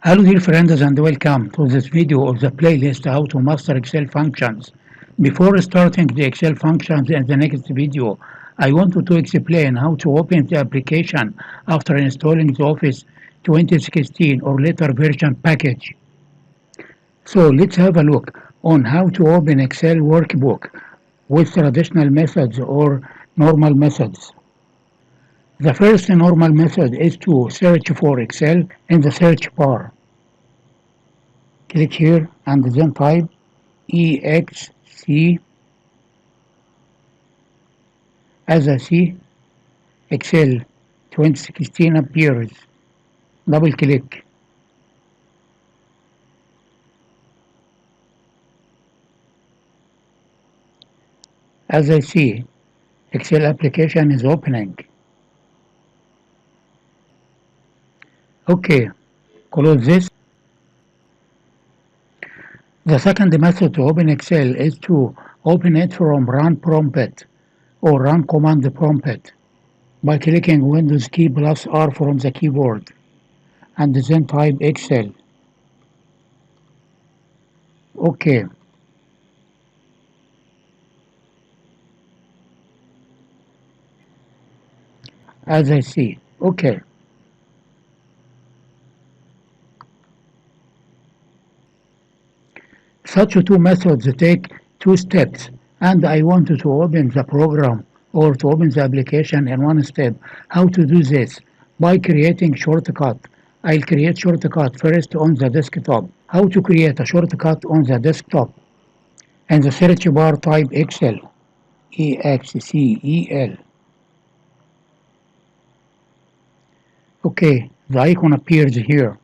Hello dear friends and welcome to this video of the playlist how to master Excel functions. Before starting the Excel functions in the next video, I wanted to explain how to open the application after installing the Office 2016 or later version package. So let's have a look on how to open Excel workbook with traditional methods or normal methods. The first normal method is to search for Excel in the search bar. Click here and then type EXC. As I see, Excel 2016 appears. Double click. As I see, Excel application is opening. Okay, close this. The second method to open Excel is to open it from Run Prompt or Run Command Prompt by clicking Windows key plus R from the keyboard and then type Excel. Okay. As I see. Okay. Such two methods take two steps, and I wanted to open the program or to open the application in one step. How to do this? By creating shortcut. I'll create shortcut first on the desktop. How to create a shortcut on the desktop? In the search bar type Excel. EXCEL. Okay, the icon appears here.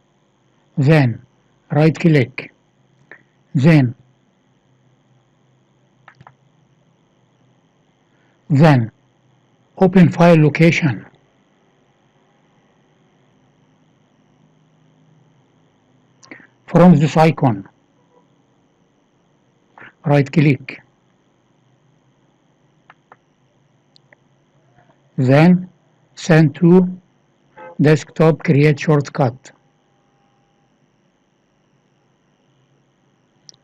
Then right click. Then open file location. From this icon, right click. Then send to desktop create shortcut.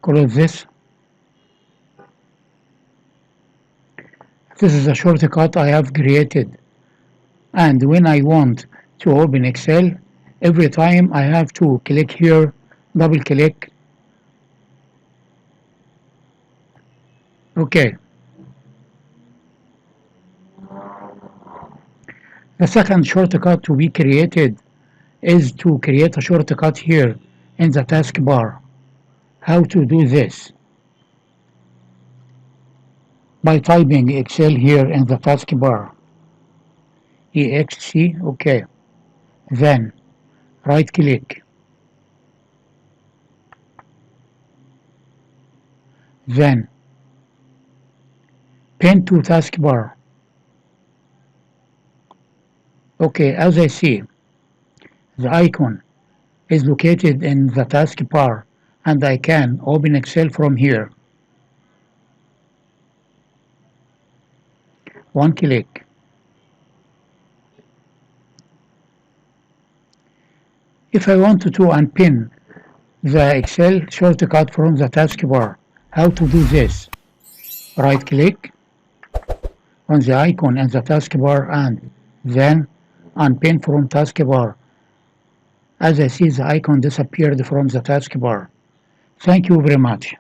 Close this. This is a shortcut I have created. And when I want to open Excel, every time I have to click here, double click. Okay. The second shortcut to be created is to create a shortcut here in the taskbar. How to do this? By typing Excel here in the taskbar. EXC, okay. Then right click. Then pin to taskbar. Okay, as I see, the icon is located in the taskbar and I can open Excel from here. One click. If I want to unpin the Excel shortcut from the taskbar, how to do this? Right click on the icon in the taskbar and then unpin from taskbar. As I see, the icon disappeared from the taskbar. Thank you very much.